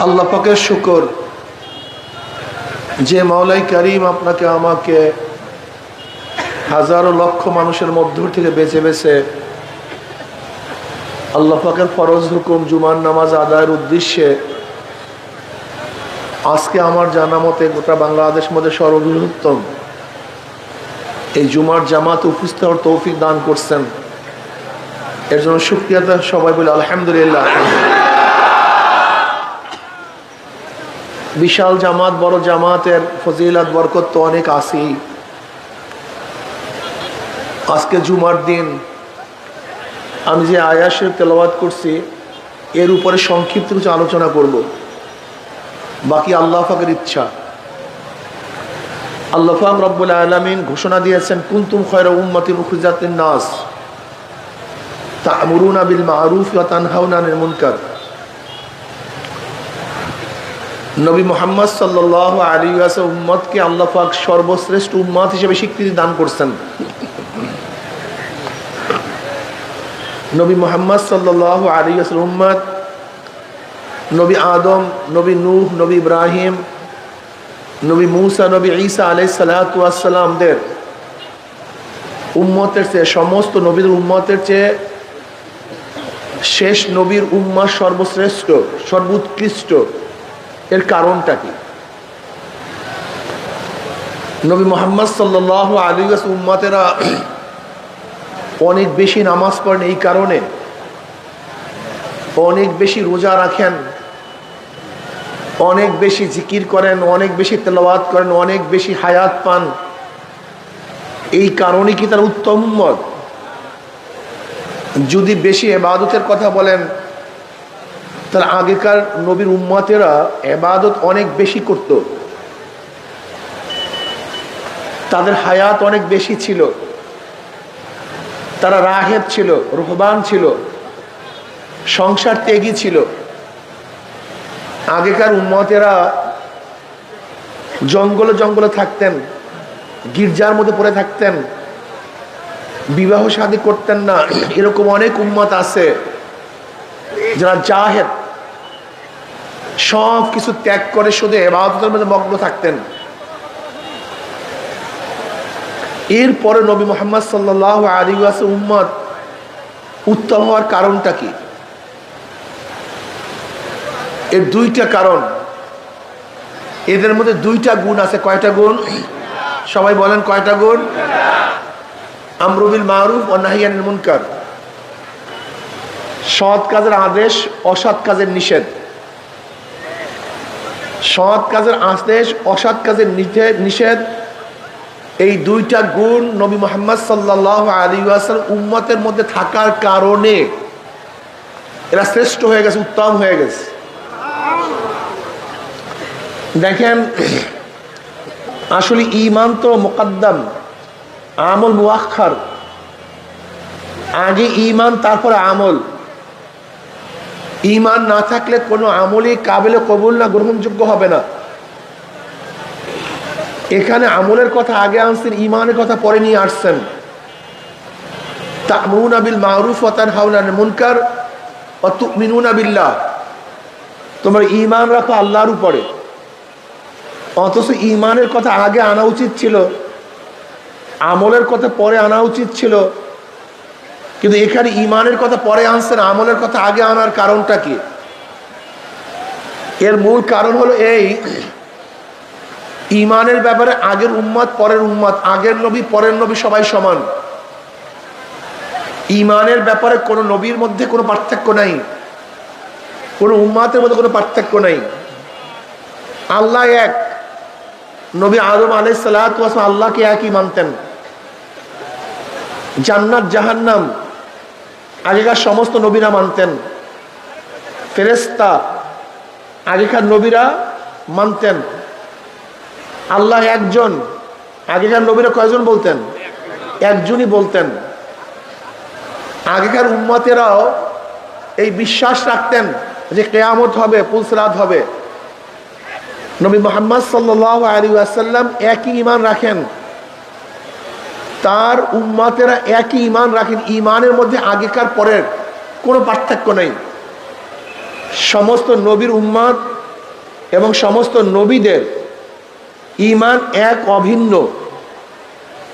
আল্লাহ পাকের শুকর যে মাওলাই করিম আপনাকে আমাকে হাজারো লক্ষ মানুষের মধ্য থেকে বেছে বেছে আল্লাহ পাকের ফরজ হুকুম জুমার নামাজ আদায়ের উদ্দেশ্যে আজকে আমার জানা মতে গোটা বাংলাদেশ মধ্যে সর্ববৃহত্তম এই জুমার জামাতে উপস্থিত হওয়ার তৌফিক দান করছেন। এর জন্য শুকরিয়া সবাই বলে আলহামদুলিল্লাহ। বিশাল জামাত, বড় জামাতের ফজিলত বরকত তো অনেক আছেই। আজকে জুমার দিন আমি যে আয়াত শরীফ তেলাওয়াত করছি এর উপরে সংক্ষিপ্ত কিছু আলোচনা করব, বাকি আল্লাহ পাকের ইচ্ছা। আল্লাহ পাক রব্বুল আলামিন ঘোষণা দিয়েছেন, কুনতুম খায়রা উম্মাতিন উখরিজাত লিন-নাস তা'মুরুনা বিল মা'রুফ ওয়া তানহাউনা আনিল মুনকার। নবী মুহাম্মদ সাল্লাল্লাহু আলাইহি ওয়াসাল্লাম উম্মতকে আল্লাহ পাক সর্বশ্রেষ্ঠ উম্মত হিসেবে স্বীকৃতি দান করছেন। নবী মুহাম্মদ সাল্লাল্লাহু আলাইহি ওয়াসাল্লাম উম্মত নবী আদম, নবী নূহ, নবী ইব্রাহিম, নবী মূসা, নবী ঈসা আলাইহিস সালাতু ওয়াস সালামদের উম্মতের চেয়ে, সমস্ত নবীর উম্মতের চেয়ে শেষ নবীর উম্মত সর্বশ্রেষ্ঠ, সর্বোৎকৃষ্ট। এর কারণটা কি? নবী মুহাম্মদ সাল্লাল্লাহু আলাইহি ওয়াসাল্লাম উম্মতেরা অনেক বেশি নামাজ পড়েন, এই কারণে অনেক বেশি রোজা রাখেন, অনেক বেশি জিকির করেন, অনেক বেশি তেলাওয়াত করেন, অনেক বেশি হায়াত পান। এই কারণে কি তার উত্তম উম্মত? যদি বেশি ইবাদতের কথা বলেন তার আগেকার নবীর উম্মতেরা ইবাদত অনেক বেশি করত, তাদের হায়াত অনেক বেশি ছিল, তারা রাহেব ছিল, রুহবান ছিল, সংসার ত্যাগী ছিল। আগেকার উম্মতেরা জঙ্গলে জঙ্গলে থাকতেন, গির্জার মধ্যে পড়ে থাকতেন, বিবাহ শাদী করতেন না। এরকম অনেক উম্মত আছে যারা জাহেদ, সব কিছু ত্যাগ করে শুধু ইবাদতের মধ্যে মগ্ন থাকতেন। এরপরে নবী মুহাম্মদ সাল্লাল্লাহু আলাইহি ওয়াসাল্লাম উম্মত উত্তম হওয়ার কারণটা কি? এর দুইটা কারণ। এদের মধ্যে দুইটা গুণ আছে। কয়টা গুণ? সবাই বলেন কয়টা গুণ? আমরু বিল মারুফ ওয়া নাহয়ি আনিল মুনকার, সৎ কাজের আদেশ, অসৎ কাজের নিষেধ। সৎ কাজের আদেশ, অসৎ কাজের নিষেধ, এই দুইটা গুণ নবী মুহাম্মদ সাল্লাল্লাহু আলাইহি ওয়াসাল্লাম উম্মতের মধ্যে থাকার কারণে এরা শ্রেষ্ঠ হয়ে গেছে, উত্তম হয়ে গেছে। দেখেন, আসলে ঈমান তো মুকদ্দম, আমল মুআখ্খার। আগে ঈমান, তারপরে আমল। ঈমান না থাকলে কোনো আমলই কাবিলে কবুল না, গ্রহণযোগ্য হবে না। এখানে আমলের কথা আগে আনছেন, ঈমানের কথা পরে নিয়ে আসছেন। তা'মুরুনা বিল মা'রুফ ওয়া তানহাউনা আনিল মুনকার ওয়া তু'মিনুনা বিল্লাহ। তোমরা ঈমান রাখো আল্লাহর উপরে। অথচ ঈমানের কথা আগে আনা উচিত ছিল, আমলের কথা পরে আনা উচিত ছিল। কিন্তু এখানে ঈমানের কথা পরে আনছেন, আমলের কথা আগে আনার কারণটা কি? এর মূল কারণ হলো এই, ঈমানের ব্যাপারে আগের উম্মত পরের উম্মত, আগের নবী পরের নবী সবাই সমান। ঈমানের ব্যাপারে কোনো নবীর মধ্যে কোনো পার্থক্য নাই, কোনো উম্মতের মধ্যে কোনো পার্থক্য নাই। আল্লাহ এক। নবী আদম আলাইহিস সালাতু ওয়াস সালাম আল্লাহকে একই মানতেন। জান্নাত জাহান্নাম আগেকার সমস্ত নবীরা মানতেন। ফেরেশতা আগেকার নবীরা মানতেন। আল্লাহ একজন, আগেকার নবীরা কয়জন বলতেন? একজনই বলতেন। আগেকার উম্মতেরাও এই বিশ্বাস রাখতেন যে কিয়ামত হবে, পুলসিরাত হবে। নবী মুহাম্মদ সাল্লাল্লাহু আলাইহি ওয়াসাল্লাম একই ঈমান রাখেন, তার উম্মতেরা একই ঈমান রাখেন। ঈমানের মধ্যে আগেকার পরের কোনো পার্থক্য নেই। সমস্ত নবীর উম্মত এবং সমস্ত নবীদের ঈমান এক অভিন্ন,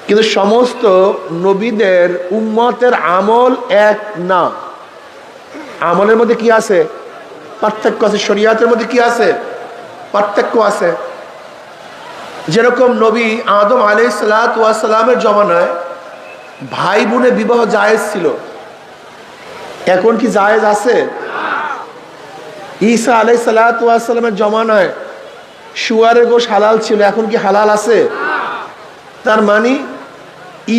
কিন্তু সমস্ত নবীদের উম্মতের আমল এক না। আমলের মধ্যে কি আছে? পার্থক্য আছে। শরীয়তের মধ্যে কি আছে? পার্থক্য আছে। যেরকম নবী আদম আলাইহিস সালামের জমানায় ভাই বোনে বিবাহ জায়েজ ছিল, এখন কি জায়েজ আছে? ঈসা আলাইহিস সালামের জমানায় শুয়ারের গোশ হালাল ছিল, এখন কি হালাল আছে? তার মানে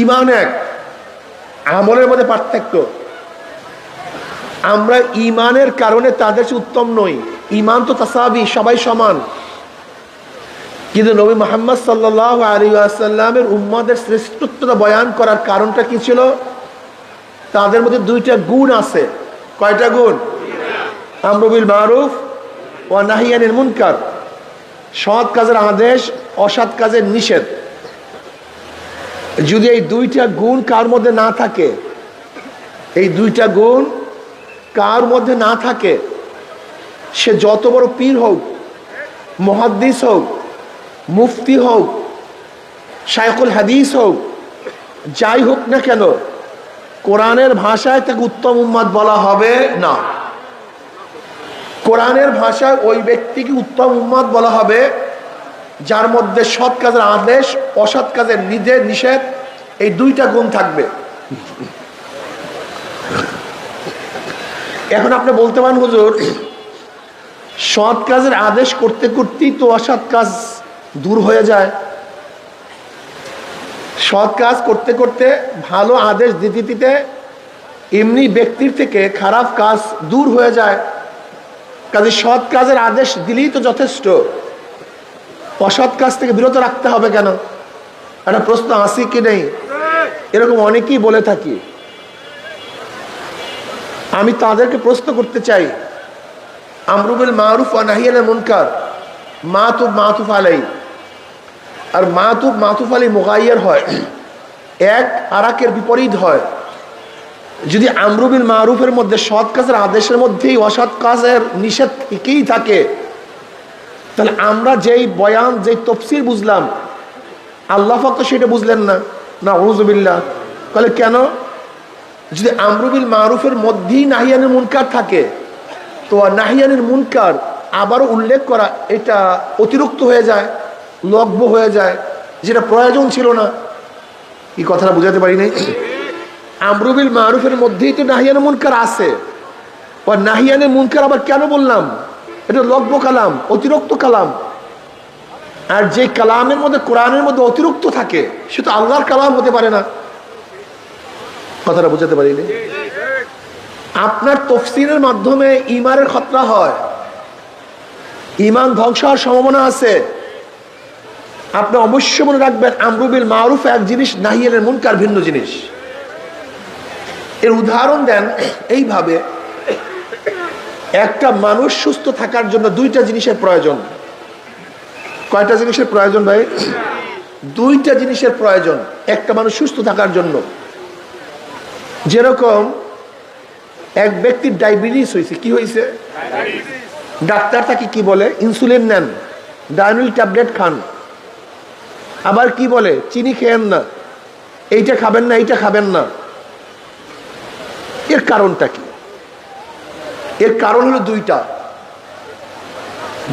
ঈমান এক, আমলের মধ্যে পার্থক্য। আমরা ঈমানের কারণে তাদের চেয়ে উত্তম নই। ঈমান তো তাসাবি, সবাই সমান। কিন্তু নবী মুহাম্মদ সাল্লাল্লাহু আলাইহি ওয়াসাল্লামের উম্মতের শ্রেষ্ঠত্বতা বয়ান করার কারণটা কি ছিল? তাদের মধ্যে দুইটা গুণ আছে। কয়টা গুণ? আমরু বিল মারুফ ওয়া নাহি আনিল মুনকার, সৎ কাজের আদেশ, অসৎ কাজের নিষেধ। যদি এই দুইটা গুণ কার মধ্যে না থাকে, এই দুইটা গুণ কার মধ্যে না থাকে, সে যত বড় পীর হোক, মুহাদ্দিস হোক, মুফতি হোক, শায়খুল হাদিস হোক, যাই হোক না কেন, কোরআনের ভাষায় তাকে উত্তম উম্মত বলা হবে না। কোরআনের ভাষায় ওই ব্যক্তিকে উত্তম উম্মত বলা হবে যার মধ্যে সৎ কাজের আদেশ, অসৎ কাজের নিষেধ, এই দুইটা গুণ থাকবে। এখন আপনি বলতে পারেন, হুজুর সৎ কাজের আদেশ করতে করতেই তো অসৎ কাজ দূর হয়ে যায়। সৎ কাজ করতে করতে, ভালো আদেশ দিতে দিতে এমনি ব্যক্তির থেকে খারাপ কাজ দূর হয়ে যায়। কাজে সৎ কাজের আদেশ দিলেই তো যথেষ্ট, অসৎ কাজ থেকে বিরত রাখতে হবে কেন? একটা প্রশ্ন আছে কি নেই? এরকম অনেকেই বলে থাকি। আমি তাদেরকে প্রশ্ন করতে চাই, আমরু বিল মারুফ ওয়া নাহি আনিল মুনকার মাতুফ আলাই, আর মাতুফ আলাই মুগায়্যার হয়, এক আরেকের বিপরীত হয়। যদি আমরু বিল মারুফের মধ্যে সৎ কাজের আদেশের মধ্যেই অসৎ কাজের নিষেধ থেকেই থাকে, তাহলে আমরা যেই বয়ান, যেই তফসির বুঝলাম, আল্লাহ পাক তো সেটা বুঝলেন না। নাউযুবিল্লাহ। তাহলে কেন? যদি আমরু বিল মারুফের মধ্যেই নাহি আনিল মুনকার থাকে, তো নাহি আনিল মুনকার আবারও উল্লেখ করা এটা অতিরিক্ত হয়ে যায়, লগ্ব হয়ে যায়, যেটা প্রয়োজন ছিল না। এই কথাটা বুঝাতে পারি নাই? আমরু বিল মারুফের মধ্যেই তো নাহি আনিল মুনকার আছে, ও নাহি আনিল মুনকার আবার কেন বললাম? এটা লগ্ব কালাম, অতিরিক্ত কালাম। আর যে কালামের মধ্যে, কোরআনের মধ্যে অতিরিক্ত থাকে, সে তো আল্লাহর কালাম হতে পারে না। কথাটা বুঝাতে পারিনি? আপনার তফসিরের মাধ্যমে ঈমানের খতরা হয়, ঈমান ধ্বংস হওয়ার সম্ভাবনা আছে। আপনি অবশ্যই মনে রাখবেন, আমরু বিল মারুফ এক জিনিস, নাহি আনিল মুনকার ভিন্ন জিনিস। এর উদাহরণ দেন এইভাবে, একটা মানুষ সুস্থ থাকার জন্য দুইটা জিনিসের প্রয়োজন। কয়টা জিনিসের প্রয়োজন ভাই? দুইটা জিনিসের প্রয়োজন একটা মানুষ সুস্থ থাকার জন্য। যেরকম এক ব্যক্তির ডায়াবেটিস হয়েছে। কি হয়েছে? ডাক্তার তাকে কি বলে? ইনসুলিন নেন, ডায়নিল ট্যাবলেট খান। আবার কি বলে? চিনি খেয়েন না, এইটা খাবেন না, এইটা খাবেন না। এর কারণটা কি? এর কারণ হলো দুইটা।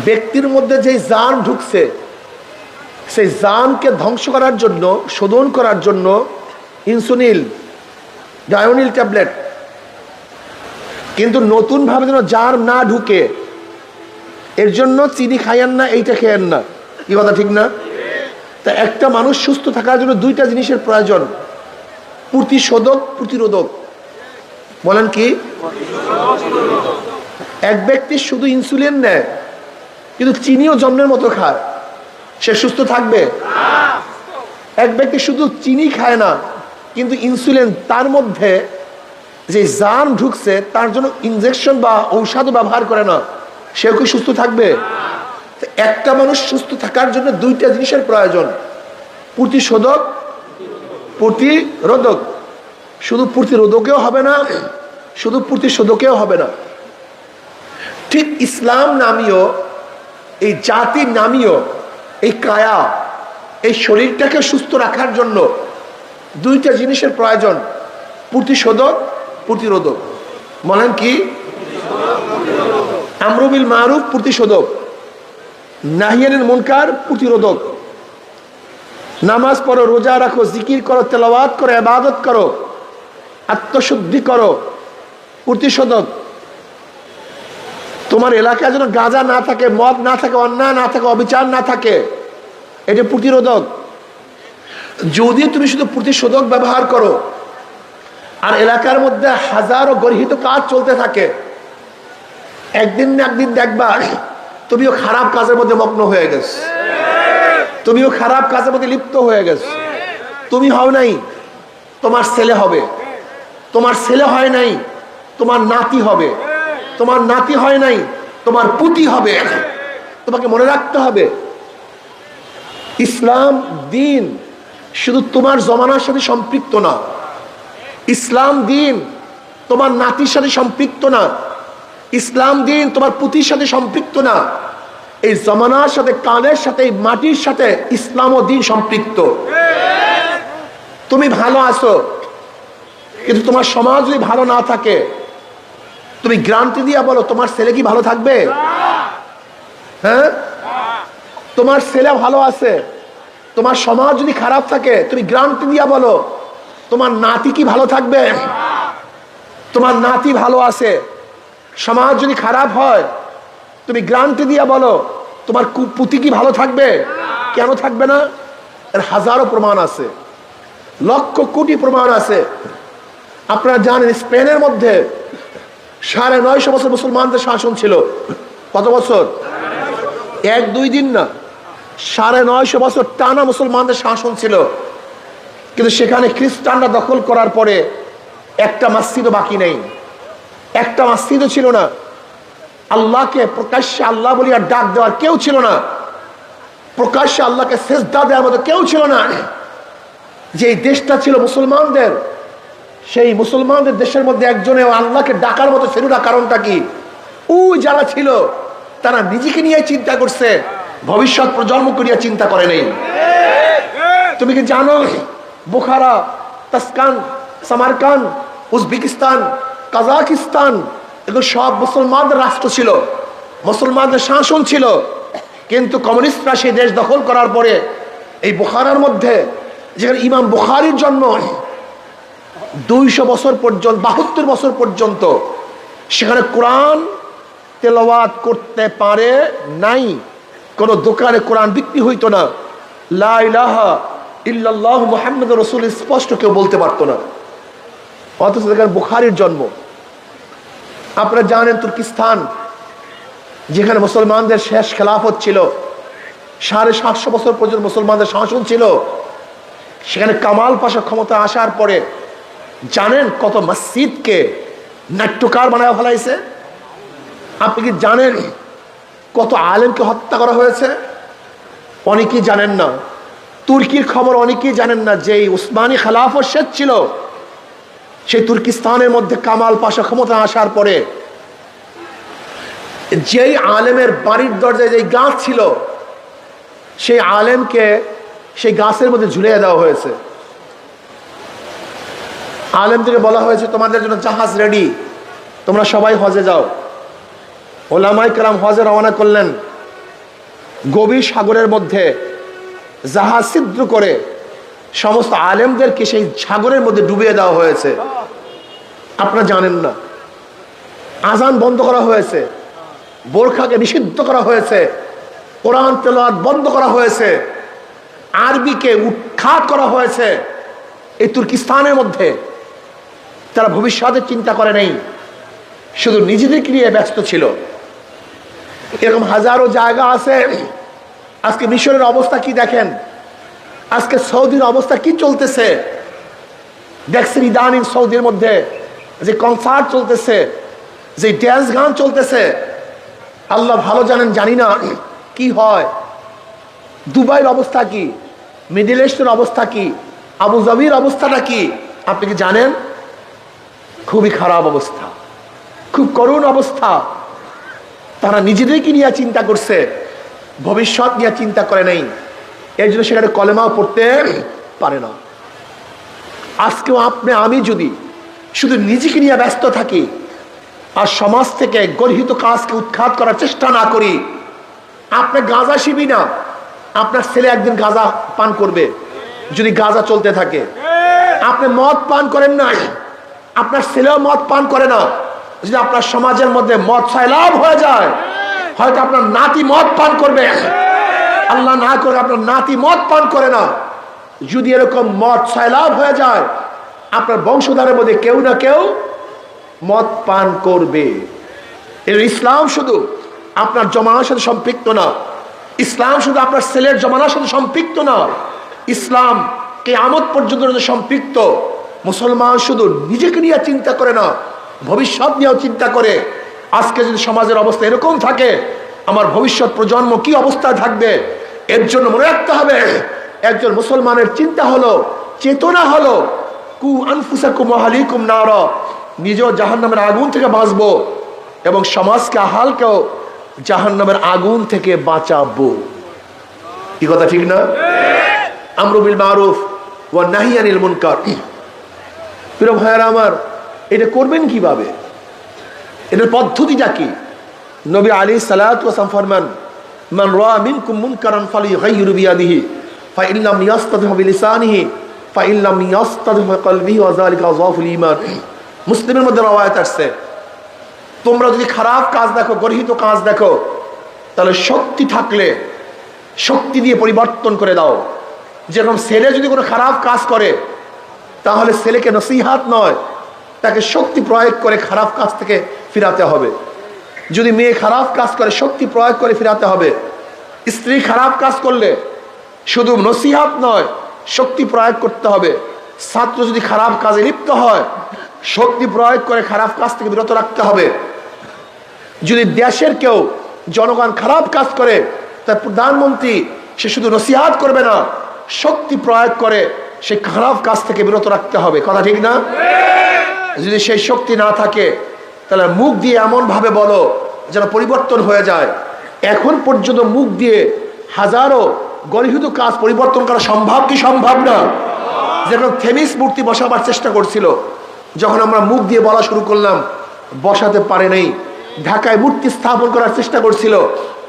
ব্যক্তির মধ্যে যে জান ঢুকছে, সেই জানকে ধ্বংস করার জন্য, শোধন করার জন্য ইনসুলিন, ডায়োনিল ট্যাবলেট। কিন্তু নতুন ভাবে যেন জান না ঢুকে, এর জন্য চিনি খাইয়েন না, এইটা খেয়েন না। কি কথা ঠিক না? তা একটা মানুষ সুস্থ থাকার জন্য দুইটা জিনিসের প্রয়োজন, প্রতিশোধক, প্রতিরোধক। বলেন কি? এক ব্যক্তি শুধু ইনসুলিন নেয় কিন্তু চিনিও জন্মের মতো খায়, সে সুস্থ থাকবে? এক ব্যক্তি শুধু চিনি খায় না কিন্তু ইনসুলিন, তার মধ্যে যে জান ঢুকছে তার জন্য ইনজেকশন বা ঔষধ ব্যবহার করে না, সেও কি সুস্থ থাকবে? একটা মানুষ সুস্থ থাকার জন্য দুইটা জিনিসের প্রয়োজন, প্রতিশোধক, প্রতিরোধক। শুধু প্রতিরোধকেও হবে না, শুধু প্রতিশোধকেও হবে না। ঠিক ইসলাম নামীয় এই জাতির নামীয় এই কায়া, এই শরীরটাকে সুস্থ রাখার জন্য দুইটা জিনিসের প্রয়োজন, প্রতিশোধক, প্রতিরোধক। বলেন কি? আমরু বিল মারুফ প্রতিশোধক, নাহি আনিল মুনকার প্রতিরোধক। নামাজ পড়ো, রোজা রাখো, জিকির করো, তেলাওয়াত করো, ইবাদত করো, আত্মশুদ্ধি করো, প্রতিশোধক। তোমার এলাকায় যেন গাঁজা না থাকে, মদ না থাকে, অন্যায় না থাকে, অবিচার না থাকে, এটা প্রতিরোধক। যদি তুমি শুধু প্রতিশোধক ব্যবহার করো আর এলাকার মধ্যে হাজারো গর্হিত কাজ চলতে থাকে, একদিন না একদিন দেখবা তুমিও খারাপ কাজের মধ্যে মগ্ন হয়ে গেছো, তুমিও খারাপ কাজের মধ্যে লিপ্ত হয়ে গেছো। তুমি হও নাই, তোমার ছেলে হবে, তোমার ছেলে হয় নাই, তোমার নাতি হবে, তোমার নাতি হয় নাই, তোমার পুতি হবে। তোমাকে মনে রাখতে হবে, ইসলাম দিন শুধু তোমার জমানার সাথে সম্পৃক্ত না, ইসলাম দিন তোমার নাতির সাথে সম্পৃক্ত না, ইসলাম দিন তোমার পুতির সাথে সম্পৃক্ত না। এই জমানার সাথে, কালের সাথে, মাটির সাথে ইসলাম ও দিন সম্পৃক্ত। তুমি ভালো আছো, কিন্তু তোমার সমাজ যদি ভালো না থাকে, তুমি গ্যারান্টি দিয়া বলো তোমার ছেলে কি ভালো থাকবে? হ্যাঁ, তোমার ছেলে ভালো আছে, তোমার সমাজ যদি খারাপ থাকে, তুমি গ্যারান্টি দিয়া বলো তোমার নাতি কি ভালো থাকবে? তোমার নাতি ভালো আছে, সমাজ যদি খারাপ হয়, তুমি গ্যারান্টি দিয়া বলো তোমার পুতি কি ভালো থাকবে? কেন থাকবে না? এর হাজারো প্রমাণ আছে, লক্ষ কোটি প্রমাণ আছে। আপনারা জানেন স্পেনের মধ্যে 950 বছর মুসলমানদের শাসন ছিল। কত বছর? 1-2 দিন না, 950 বছর টানা মুসলমানদের শাসন ছিল। কিন্তু সেখানে খ্রিস্টানরা দখল করার পরে একটা মসজিদও বাকি নেই, একটা মসজিদও ছিল না। আল্লাহকে প্রকাশ্যে আল্লাহ বলি আর ডাক দেওয়ার কেউ ছিল না, প্রকাশ্যে আল্লাহকে সেজদা দেওয়ার মতো কেউ ছিল না। যে দেশটা ছিল মুসলমানদের, সেই মুসলমানদের দেশের মধ্যে একজনে আল্লাহকে ডাকার মতো ছিল না। কারণটা কি? ওই যারা ছিল তারা নিজেকে নিয়ে চিন্তা করছে, ভবিষ্যৎ প্রজন্মকে নিয়ে চিন্তা করে নেই। তুমি কি জানো বুখারা, তাসকান, সামারকান, উজবেকিস্তান, কাজাকিস্তান এগুলো সব মুসলমানদের রাষ্ট্র ছিল, মুসলমানদের শাসন ছিল। কিন্তু কমিউনিস্টরা সেই দেশ দখল করার পরে এই বুখারার মধ্যে, যেখানে ইমাম বুখারীর জন্ম, 200 বছর পর্যন্ত, 72 বছর পর্যন্ত সেখানে কোরআন তেলাওয়াত করতে পারে নাই। কোন দোকানে কোরআন বিক্রি হইতো না, লা ইলাহা ইল্লাল্লাহু মুহাম্মাদুর রাসূল স্পষ্ট কেউ বলতে পারতো না। অথচ সেখানে বুখারীর জন্ম। আপনারা জানেন তুর্কিস্তান, যেখানে মুসলমানদের শেষ খেলাফত ছিল, 750 বছর পর্যন্ত মুসলমানদের শাসন ছিল, সেখানে কামাল পাশা ক্ষমতা আসার পরে জানেন কত মসজিদকে নাট্যকার বানায় ফেলাইছে? আপনি কি জানেন কত আলেমকে হত্যা করা হয়েছে? অনেকেই জানেন না। তুর্কির খবর অনেকেই জানেন না, যে উসমানী খেলাফত শেষ ছিল, সেই তুর্কিস্তানের মধ্যে কামাল পাশা ক্ষমতা আসার পরে যেই আলেমের বাড়ির দরজায় যেই গাছ ছিল, সেই আলেমকে সেই গাছের মধ্যে ঝুলিয়ে দেওয়া হয়েছে। আলেমদেরকে বলা হয়েছে তোমাদের জন্য জাহাজ রেডি, তোমরা সবাই হজে যাও। ওলামায়ে কেরাম হজে রওনা করলেন। গভীর সাগরের মধ্যে জাহাজ ছিদ্র করে সমস্ত আলেমদেরকে সেই সাগরের মধ্যে ডুবিয়ে দেওয়া হয়েছে। আপনারা জানেন না, আজান বন্ধ করা হয়েছে, বোরখাকে নিষিদ্ধ করা হয়েছে, কোরআন তেলাওয়াত বন্ধ করা হয়েছে, আরবিকে উৎখাত করা হয়েছে। এই তুর্কিস্তানের মধ্যে তারা ভবিষ্যতের চিন্তা করে নাই, শুধু নিজেদেরকে নিয়ে ব্যস্ত ছিল। এরকম হাজারো জায়গা আছে। আজকে মিশরের অবস্থা কি দেখেন, আজকে সৌদির অবস্থা কি চলতেছে দেখছেন। ইদানিং সৌদির মধ্যে যে কনসার্ট চলতেছে, যে ড্যান্স গান চলতেছে, আল্লাহ ভালো জানেন, জানি না কি হয়। দুবাইয়ের অবস্থা কি, মিডল ইস্টের অবস্থা কি, আবু ধাবির অবস্থাটা কি আপনি কি জানেন? খুবই খারাপ অবস্থা, খুব করুণ অবস্থা। তারা নিজেদেরকে নিয়ে চিন্তা করছে, ভবিষ্যৎ নিয়ে চিন্তা করে নাই, এই জন্য সেখানে কলেমাও পড়তে পারে না। আজকেও আপনি আমি যদি শুধু নিজেকে নিয়ে ব্যস্ত থাকি আর সমাজ থেকে গর্হিত কাজকে উৎখাত করার চেষ্টা না করি, আপনি গাঁজা শিবি না, আপনার ছেলে একদিন গাঁজা পান করবে যদি গাঁজা চলতে থাকে। আপনি মদ পান করেন না, আপনার ছেলেও মদ পান করে না, যদি আপনার সমাজের মধ্যে মদ সয়লাভ হয়ে যায়, হয়তো আপনার নাতি মদ পান করবে। আল্লাহ না করে আপনার নাতি মদ পান করে না, যদি এরকম মদ সয়লাভ হয়ে যায়, আপনার বংশধরের মধ্যে কেউ না কেউ মদ পান করবে। এর ইসলাম শুধু আপনার জমানার সাথে সম্পৃক্ত না, ইসলাম শুধু আপনার ছেলের জমানার সাথে সম্পৃক্ত না, ইসলাম কিয়ামত পর্যন্ত সম্পৃক্ত। মুসলমান শুধু নিজেকে নিয়ে চিন্তা করে না, ভবিষ্যৎ নিয়েও চিন্তা করে। আজকে যদি সমাজের অবস্থা এরকম থাকে, আমার ভবিষ্যৎ প্রজন্ম কি অবস্থায় থাকবে? এর জন্য মনে রাখতে হবে, একজন মুসলমানের চিন্তা হলো, চেতনা হলো, কু আনফুসাকুম ওয়া আহলিকুম নারা, নিজেও জাহান্নামের আগুন থেকে বাঁচবো এবং সমাজকে আহালকেও জাহান্নামের আগুন থেকে বাঁচাবো। কি কথা ঠিক না? আমরু বিল মারুফ ওয়া নাহি আনিল মুনকার। প্রিয় ভাইয়েরা আমার, এটা করবেন কিভাবে? এটার পদ্ধতিটা কি? নবী আলাইহিস সালাতু ওয়াস সালাম ফরমান, মান রাআ মিনকুম মুনকারান ফালিয়ুগাইয়িরু বিয়াদিহি ফাইন লাম ইয়াস্তাতি বিলিসানিহি ফাইন লাম ইয়াস্তাতি বিকলবিহি ওয়া যালিকা যাফুল ঈমান। মুসলিমের মধ্যে রওয়ায়াত আসছে, তোমরা যদি খারাপ কাজ দেখো, গর্হিত কাজ দেখো, তাহলে শক্তি থাকলে শক্তি দিয়ে পরিবর্তন করে দাও। যেরকম ছেলে যদি কোনো খারাপ কাজ করে, তাহলে ছেলেকে নসিহাত নয়, তাকে শক্তি প্রয়োগ করে খারাপ কাজ থেকে ফিরাতে হবে। যদি মেয়ে খারাপ কাজ করে, শক্তি প্রয়োগ করে ফিরাতে হবে। স্ত্রী খারাপ কাজ করলে শুধু নসিহাত নয়, শক্তি প্রয়োগ করতে হবে। ছাত্র যদি খারাপ কাজে লিপ্ত হয়, শক্তি প্রয়োগ করে খারাপ কাজ থেকে বিরত রাখতে হবে। যদি দেশের কেউ জনগণ খারাপ কাজ করে, তার প্রধানমন্ত্রী সে শুধু নসিহাত করবে না, শক্তি প্রয়োগ করে সে খারাপ কাজ থেকে বিরত রাখতে হবে। কথা ঠিক না? যদি সেই শক্তি না থাকে, তাহলে মুখ দিয়ে এমন ভাবে বলো যেন পরিবর্তন হয়ে যায়। এখন পর্যন্ত মুখ দিয়ে হাজারো গর্হিত কাজ পরিবর্তন করা সম্ভব কি সম্ভব না? যেরকম থেমিস মূর্তি বসাবার চেষ্টা করছিল, যখন আমরা মুখ দিয়ে বলা শুরু করলাম, বসাতে পারে নাই। ঢাকায় মূর্তি স্থাপন করার চেষ্টা করছিল,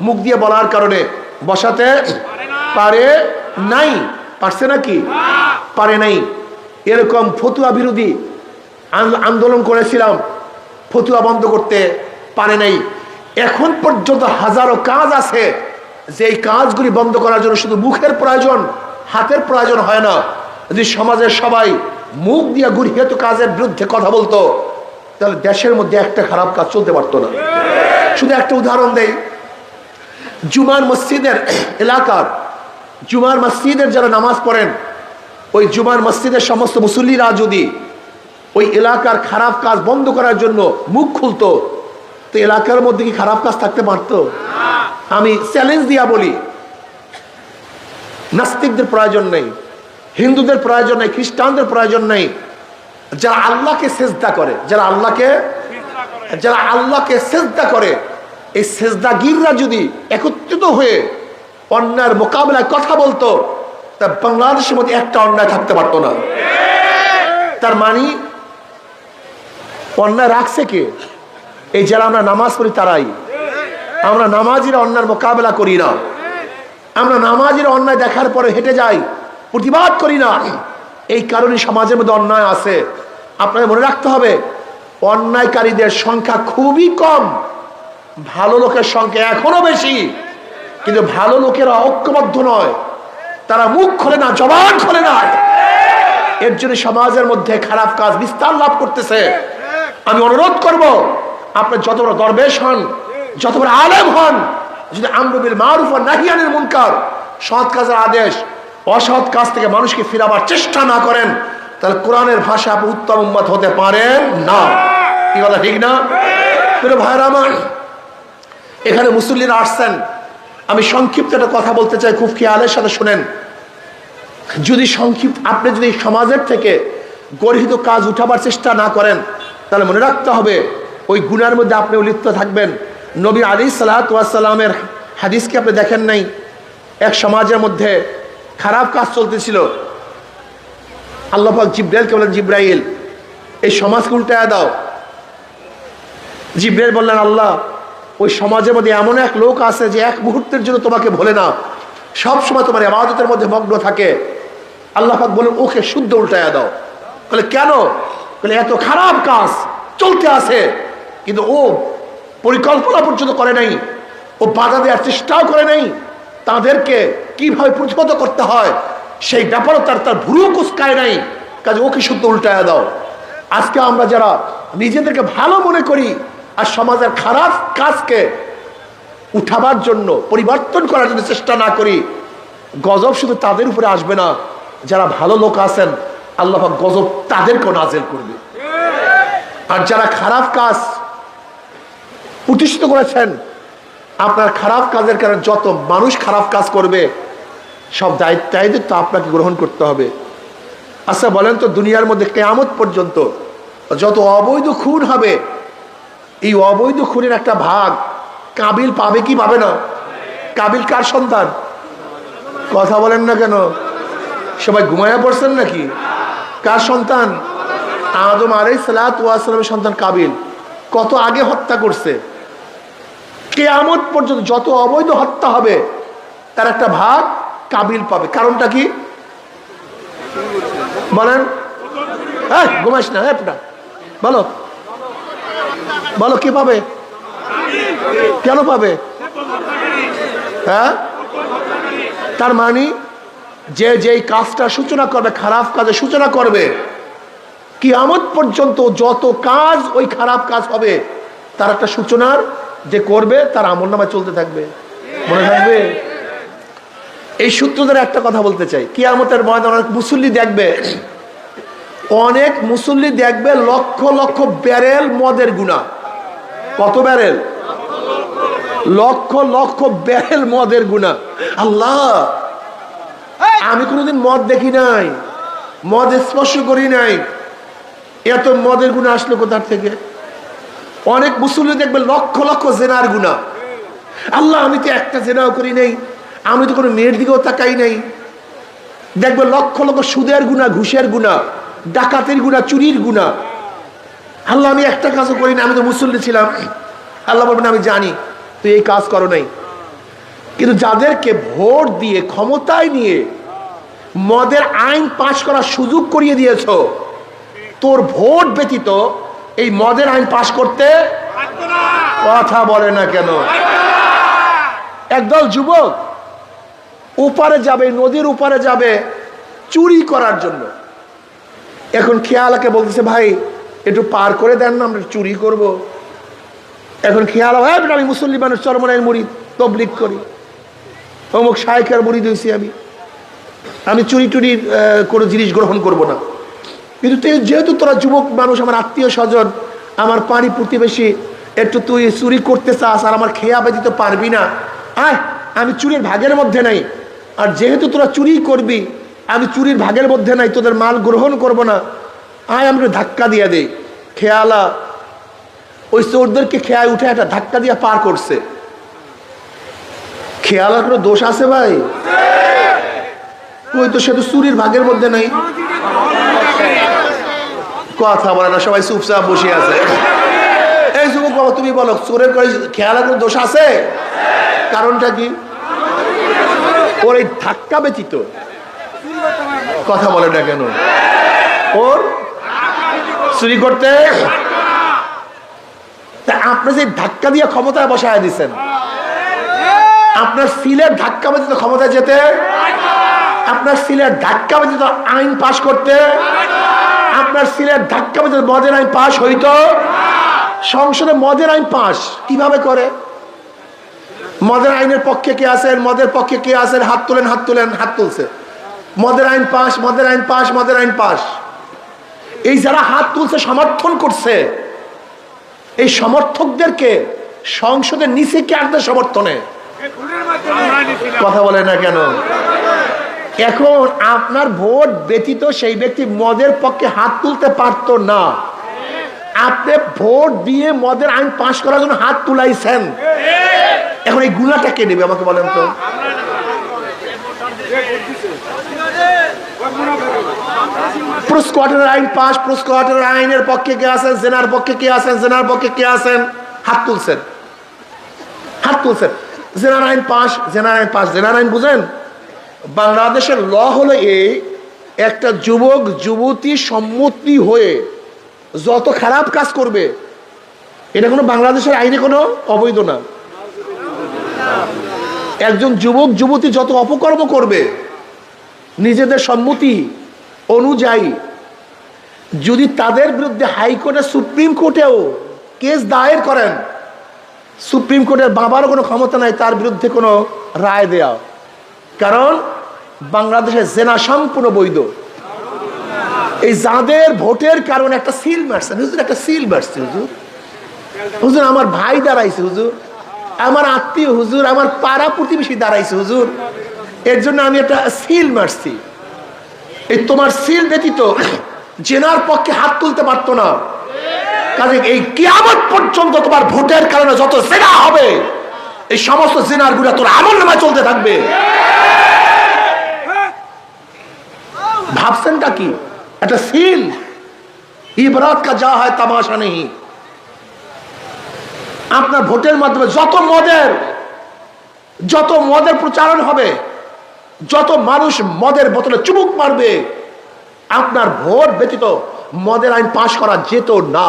মুখ দিয়ে বলার কারণে বসাতে পারে নাই। পারছে নাকি? পারে নাই। এরকম ফতুয়া বিরোধী আন্দোলন করেছিলাম, ফতুয়া বন্ধ করতে পারে নাই। এখন পর্যন্ত হাজারো কাজ আছে, যে এই কাজগুলি বন্ধ করার জন্য শুধু মুখের প্রয়োজন, হাতের প্রয়োজন হয় না। যদি সমাজের সবাই মুখ দিয়ে গর্হিত কাজের বিরুদ্ধে কথা বলতো, তাহলে দেশের মধ্যে একটা খারাপ কাজ চলতে পারতো না। শুধু একটা উদাহরণ দেই, জুমার মসজিদের এলাকার, জুমার মসজিদের যারা নামাজ পড়েন, ওই জুমার মসজিদের সমস্ত মুসল্লিরা যদি ওই এলাকার খারাপ কাজ বন্ধ করার জন্য মুখ খুলতো, তো এলাকার মধ্যে কি খারাপ কাজ থাকতে পারতো? আমি চ্যালেঞ্জ দিয়া বলি, নাস্তিকদের প্রয়োজন নেই, হিন্দুদের প্রয়োজন নেই, খ্রিস্টানদের প্রয়োজন নেই। যারা আল্লাহকে সেজদা করে, যারা আল্লাহকে সেজদা করে, এই সেজদাগিররা যদি একত্রিত হয়ে অন্যায়ের মোকাবেলায় কথা বলতো, তা বাংলাদেশের মধ্যে একটা অন্যায় থাকতে পারতো না। তার মানে অন্যায় রাখছে কে? এই যারা আমরা নামাজ পড়ি তারাই। আমরা নামাজিরা অন্যায়ের মোকাবেলা করি না, আমরা নামাজিরা অন্যায় দেখার পরে হেঁটে যাই, প্রতিবাদ করি না। এই কারণে সমাজের মধ্যে অন্যায় আছে। আপনাদের মনে রাখতে হবে, অন্যায়কারীদের সংখ্যা খুবই কম, ভালো লোকের সংখ্যা এখনো বেশি। কিন্তু ভালো লোকেরা ঐক্যবদ্ধ নয়, তারা মুখ খোলে না, জবান খোলে না। এর জন্য সমাজের মধ্যে খারাপ কাজ বিস্তার লাভ করতেছে। আমি অনুরোধ করব, আপনি যত বড় দরবেশ হন, যত বড় আলেম হন, যদি আমরু বিল মারুফ ওয়া নাহি আনিল মুনকার, সৎ কাজের আদেশ, অসৎ কাজ থেকে মানুষকে ফিরাবার চেষ্টা না করেন, তাহলে কোরআনের ভাষা আপনি উত্তম উম্মত হতে পারেন না। কি কথা ঠিক না? প্রিয় ভাইরা আমার, এখানে মুসল্লিরা আসছেন, আমি সংক্ষিপ্ত একটা কথা বলতে চাই, খুব খেয়ালের সাথে শুনেন। যদি সংক্ষিপ্ত, আপনি যদি সমাজের থেকে গর্হিত কাজ উঠাবার চেষ্টা না করেন, তাহলে মনে রাখতে হবে ওই গুনার মধ্যে আপনিও লিপ্ত থাকবেন। নবী আলাইহিস সালাতু ওয়াস সালামের হাদিস কি আপনি দেখেন নাই? এক সমাজের মধ্যে খারাপ কাজ চলতেছিল, আল্লাহ পাক জিব্রাইলকে বলেন, জিব্রাইল এই সমাজকে উল্টায়া দাও। জিব্রাইল বললেন, আল্লাহ ওই সমাজের মধ্যে এমন এক লোক আছে যে এক মুহূর্তের জন্য তোমাকে ভোলে না, সব সময় তোমার ইবাদতের মধ্যে মগ্ন থাকে। আল্লাহ পাক বলেন, ওকে শুদ্ধ উল্টায়া দাও। বলে কেন? বলে এত খারাপ কাজ চলতে আছে, কিন্তু ও পরিকল্পনা পর্যন্ত করে নাই, ও বাধা দেওয়ার চেষ্টাও করে নাই, তাদেরকে কিভাবে প্রতিহত করতে হয় সেই ব্যাপারও তার ভুরু কুচকায় নাই, কাজে ওকে শুদ্ধ উল্টায়া দাও। আজকে আমরা যারা নিজেদেরকে ভালো মনে করি আর সমাজের খারাপ কাজকে উঠাবার জন্য, পরিবর্তন করার জন্য চেষ্টা না করি, গজব শুধু তাদের উপরে আসবে না, যারা ভালো লোক আছেন আল্লাহ পাক গজব তাদেরকেও নাযিল করবে। আর যারা খারাপ কাজ প্রতিষ্ঠিত করেছেন, আপনার খারাপ কাজের কারণে যত মানুষ খারাপ কাজ করবে সব দায়িত্ব আপনাকে গ্রহণ করতে হবে। আচ্ছা বলেন তো, দুনিয়ার মধ্যে কিয়ামত পর্যন্ত যত অবৈধ খুন হবে, এই অবৈধ খুনের একটা ভাগ কাবিল পাবে কি পাবে না? কাবিল কার সন্তান? কথা বলেন না কেন? সবাই ঘুমায়া পড়ছেন নাকি? কার সন্তান? আদম আলাইহিস সালাতু ওয়াস সালামের সন্তান কাবিল। কত আগে হত্যা করছে। কিয়ামত পর্যন্ত যত অবৈধ হত্যা হবে তার একটা ভাগ কাবিল পাবে। কারণটা কি বলেন? হ্যাঁ ঘুমাইস না, বলো বলো কি পাবে? কেন পাবে? হ্যাঁ, তার মানে যে যেই কাজটা সূচনা করবে, খারাপ কাজের সূচনা করবে, কিয়ামত পর্যন্ত যত কাজ ওই খারাপ কাজ হবে তার একটা সূচনার যে করবে তার আমলনামায় চলতে থাকবে। মনে থাকবে? এই সূত্র ধরে একটা কথা বলতে চাই, কিয়ামতের ময়দানে অনেক মুসল্লি দেখবে, অনেক মুসল্লি দেখবে লক্ষ লক্ষ ব্যারেল মদের গুনাহ। কত ব্যারেল? লক্ষ লক্ষ ব্যারেল মদের গুনাহ। আল্লাহ, আমি কোনোদিন মদ দেখি নাই, মদ স্পর্শ করি নাই, এত মদের গুনাহ আসলো কোথার থেকে? অনেক মুসল্লি দেখবে লক্ষ লক্ষ জেনার গুনাহ। আল্লাহ, আমি তো একটা জেনাও করি নাই, আমি তো কোনো মেয়ের দিকেও তাকাই নাই। দেখবে লক্ষ লক্ষ সুদের গুনাহ, ঘুষের গুনাহ, ডাকাতের গুনাহ, চুরির গুনাহ। আল্লাহ, আমি একটা কাজও করি না, আমি তো মুসল্লি ছিলাম। আল্লাহ বলবেন, আমি জানি তুই এই কাজ করো নাই, কিন্তু যাদেরকে ভোট দিয়ে ক্ষমতায় নিয়ে মদের আইন পাশ করার সুযোগ করিয়ে দিয়েছ, তোর ভোট ব্যতীত এই মদের আইন পাশ করতে কথা বলে না কেন? একদল যুবক উপারে যাবে, নদীর উপারে যাবে চুরি করার জন্য। এখন খেয়ালাকে বলতেছে, ভাই একটু পার করে দেন না, আমরা চুরি করব। এখন খেয়াল, আমি মুসল্লি মানুষ, চরমনাইয়ের মুরিদ, তবলিগ করি, অমুক শায়েখের মুরিদ হয়েছি, আমি চুরি টুরির কোনো জিনিস গ্রহণ করব না। কিন্তু যেহেতু তোরা যুবক মানুষ, আমার আত্মীয় স্বজন, আমার পাড়ি প্রতিবেশী, একটু তুই চুরি করতে চাস আর আমার খেয়া ব্যতীত পারবি না, আয় আমি চুরির ভাগের মধ্যে নাই। আর যেহেতু তোরা চুরি করবি, আমি চুরির ভাগের মধ্যে নাই, তোদের মাল গ্রহণ করব না, আয় আমরা ধাক্কা দিয়ে দেই। খেয়ালা ওই চোরদেরকে খেয়ায় উঠে একটা ধাক্কা দিয়ে পার করছে। খেয়ালার কোনো দোষ আছে ভাই? ওই তো, সে তো চুরির ভাগের মধ্যে নাই। কথা বলে না, সবাই চুপচাপ বসে আছে। এই যুবক বাবা, তুমি বলো, চোরের খেয়ালার কোনো দোষ আছে? কারণটা কি? ওর এই ধাক্কা ব্যতীত কথা বলে না কেন? ওর চুরি করতে, আপনি যে ধাক্কা দিয়ে ক্ষমতায় বসায় দিচ্ছেন, আপনার সিলের ধাক্কা ব্যতীত ক্ষমতায় যেতে, আপনার সিলের ধাক্কা ব্যতীত আইন পাশ করতে, আপনার সিলের ধাক্কা ব্যতীত মদের আইন পাশ হইতো। সংসদে মদের আইন পাশ কিভাবে করে? মদের আইনের পক্ষে কে আছেন, মদের পক্ষে কে আছেন, হাত তোলেন, হাত তোলেন, হাত তুলছে। মদের আইন পাশ, মদের আইন পাশ, মদের আইন পাশ। এই যারা হাত তুলছে, সমর্থন করছে, এই সমর্থকদেরকে সংসদের নিচে কে আসবে সমর্থনে? কথা বলে না কেন? এখন আপনার ভোট ব্যতীত সেই ব্যক্তি মদের পক্ষে হাত তুলতে পারতো না, আপনি ভোট দিয়ে মদের আইন পাশ করার জন্য হাত তুলাইছেন। এখন এই গুনাহটা কে নেবে আমাকে বলেন তো? প্রস্কোয়াটারের আইন পাস, প্রস্কোয়াটারের আইনের পক্ষে কে আছেন, জেনার পক্ষে কে আছেন, জেনার পক্ষে কে আছেন? হাত তুলছেন, হাত তুলছেন। জেনার আইন পাস, জেনার আইন পাস। জেনার আইন বুঝেন? বাংলাদেশের ল হলো এই, একটা যুবক যুবতী সম্মতি হয়ে যত খারাপ কাজ করবে, এটা কোনো বাংলাদেশের আইনে কোনো অবৈধ না। একজন যুবক যুবতী যত অপকর্ম করবে নিজেদের সম্মতি অনুযায়ী, যদি তাদের বিরুদ্ধে হাইকোর্টে সুপ্রিম কোর্টেও কেস দায়ের করেন, সুপ্রিম কোর্টের বাবারও কোনো ক্ষমতা নাই তার বিরুদ্ধে কোনো রায় দেয়া, কারণ বাংলাদেশে জেনা সম্পূর্ণ বৈধ। এই যাদের ভোটের কারণে একটা সিল মারছেন হুজুর, একটা সিল মারছে হুজুর, হুজুর আমার ভাই দাঁড়াইছে হুজুর, আমার আত্মীয় হুজুর, আমার পাড়া প্রতিবেশী দাঁড়াইছে হুজুর, এর জন্য আমি একটা সিল মারছি। এই তোমার সিল ব্যতীত জেনার পক্ষে হাত তুলতে পারতো না। কাজে এই কিয়ামত পর্যন্ত তোমার ভোটের কারণে যত জেনা হবে, এই সমস্ত জেনার গুলা তোর আমলনামায় চলতে থাকবে। ভাবছেনটা কি? একটা সিল, ইবরাত কা যা হয় তামাশা নেই। আপনার ভোটের মাধ্যমে যত মদের প্রচারণ হবে, যত মানুষ মদের বোতলে চুমুক মারবে, আপনার ভোট ব্যতীত মদের আইন পাশ করা যেত না।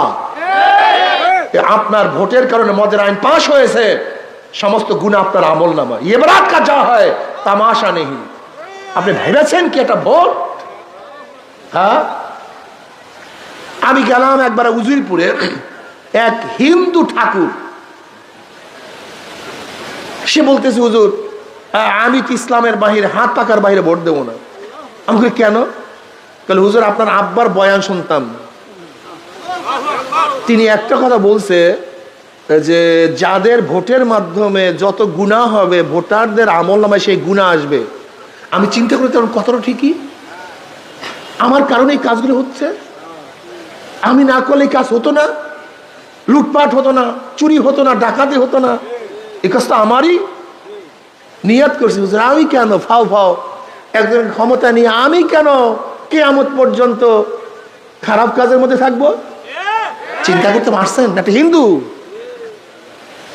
আপনার ভোটের কারণে মদের আইন পাশ হয়েছে, সমস্ত গুনাহ আপনার আমলনামায়। ইবরাত কা যা হয় তামাশা নেই। আপনি ভেবেছেন কি এটা ভোট? হ্যাঁ, আমি গেলাম একবার উজিরপুরে, এক হিন্দু ঠাকুর, সে বলতেছে হুজুর আমি তো ইসলামের বাহিরে, হাত পাকার বাহিরে ভোট দেবো না। আমি বলি কেন? তাহলে হুজুর আপনার আব্বার বয়ান শুনতাম, তিনি একটা কথা বলছে যে যাদের ভোটের মাধ্যমে যত গুনাহ হবে, ভোটারদের আমলনামায় সেই গুনাহ আসবে। আমি চিন্তা করি তখন কতটা ঠিকই, আমার কারণে এই কাজগুলো হচ্ছে। আমি না করলে এই কাজ হতো না, লুটপাট হতো না, চুরি হতো না, ডাকাতি হতো না। এই কাজটা আমারই নিয়ত করছি হুজুর। আমি কেন ফাও ফাও একজন ক্ষমতা নিয়ে আমি কেন কিয়ামত পর্যন্ত খারাপ কাজের মধ্যে থাকবো? চিন্তা করতে পারছেন? একটা হিন্দু,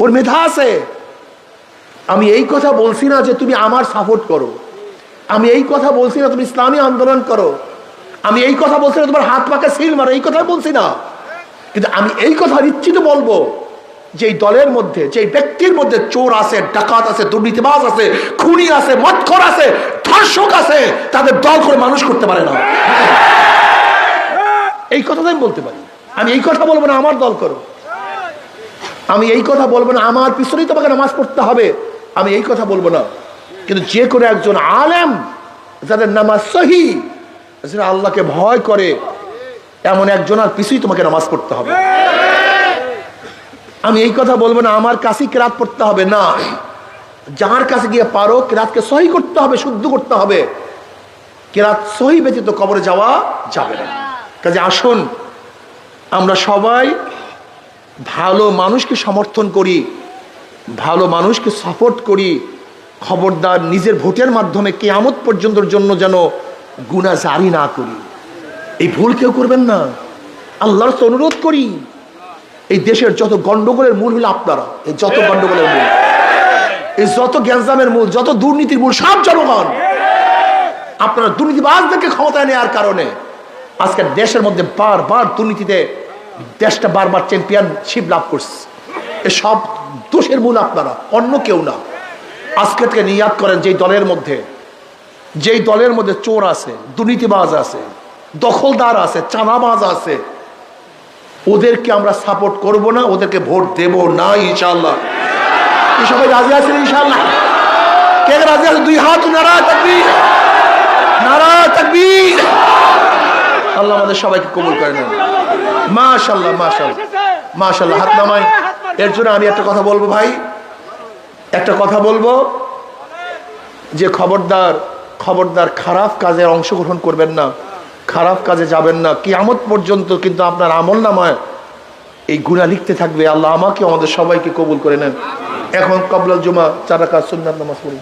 ওর মেধা আছে। আমি এই কথা বলছি না যে তুমি আমার সাপোর্ট করো, আমি এই কথা বলছি না তুমি ইসলামী আন্দোলন করো, আমি এই কথা বলছি না তোমার হাত পাকে সিল মারো, এই কথা বলছি না। কিন্তু আমি এই কথা নিশ্চিত বলবো যে এই দলের মধ্যে, যে ব্যক্তির মধ্যে চোর আছে, ডাকাত আছে, দুর্নীতিবাজ আছে, খুনি আছে, মদখোর আছে, ধর্ষক আছে, তাদের দল করে মানুষ করতে পারে না। এই কথা আমি বলতে পারি। আমি এই কথা বলবো না আমার দল করো, আমি এই কথা বলবো না আমার পিছনেই তোমাকে নামাজ পড়তে হবে, আমি এই কথা বলবো না। কিন্তু যে কোনো একজন আলেম যাদের নামাজ সহি, যারা আল্লাহকে ভয় করে, এমন একজনের পিছুই তোমাকে নামাজ পড়তে হবে। আমি এই কথা বলবো না আমার কাছে কেরাত পড়তে হবে, না, যার কাছে গিয়ে পারো কেরাতকে সহি করতে হবে, শুদ্ধ করতে হবে। কেরাত সহি ব্যতীত কবরে যাওয়া যাবে না। কাজে আসুন আমরা সবাই ভালো মানুষকে সমর্থন করি, ভালো মানুষকে সাপোর্ট করি। খবরদার নিজের ভোটের মাধ্যমে কিয়ামত পর্যন্তর জন্য যেন গুনাহ জারি না করি। এই ভুল কেউ করবেন না, আল্লাহর কাছে অনুরোধ করি। এই দেশের যত গন্ডগোলের মূল হলো আপনারা, এই যত গন্ডগোলের মূল, এই যত গ্যাঞ্জামের মূল, যত দুর্নীতির মূল সব জনগণ। আপনারা দুর্নীতিবাজদেরকে ক্ষমতায় নেওয়ার কারণে আজকে দেশের মধ্যে বারবার দুর্নীতিতে দেশটা বারবার চ্যাম্পিয়নশিপ লাভ করছে। এসব দোষের মূল আপনারা, অন্য কেউ না। আজকে থেকে নিয়াত করেন যেই দলের মধ্যে চোর আছে, দুর্নীতিবাজ আছে, দখলদার আছে, চাঁদাবাজ আছে, ওদেরকে আমরা সাপোর্ট করব না, ওদেরকে ভোট দেব না ইনশাআল্লাহ। সবাই রাজি আছেন ইনশাআল্লাহ? কে রাজি আছে? দুই হাত নারা তাকবীর, নারা তাকবীর। আল্লাহ আমাদের সবাইকে কবুল করে নেন। মাশাআল্লাহ মাশাআল্লাহ মাশাআল্লাহ। হাত নামাই। এর জন্য আমি একটা কথা বলবো ভাই, একটা কথা বলবো যে খবরদার খারাপ কাজে অংশগ্রহণ করবেন না, খারাপ কাজে যাবেন না। কিয়ামত পর্যন্ত কিন্তু আপনার আমলনামায় এই গুনাহ লিখতে থাকবে। আল্লাহ আমাকে আমাদের সবাইকে কবুল করে নেন। এখন কবলাল জুমা 4 রাকাত সুন্নাত নামাজ পড়ি।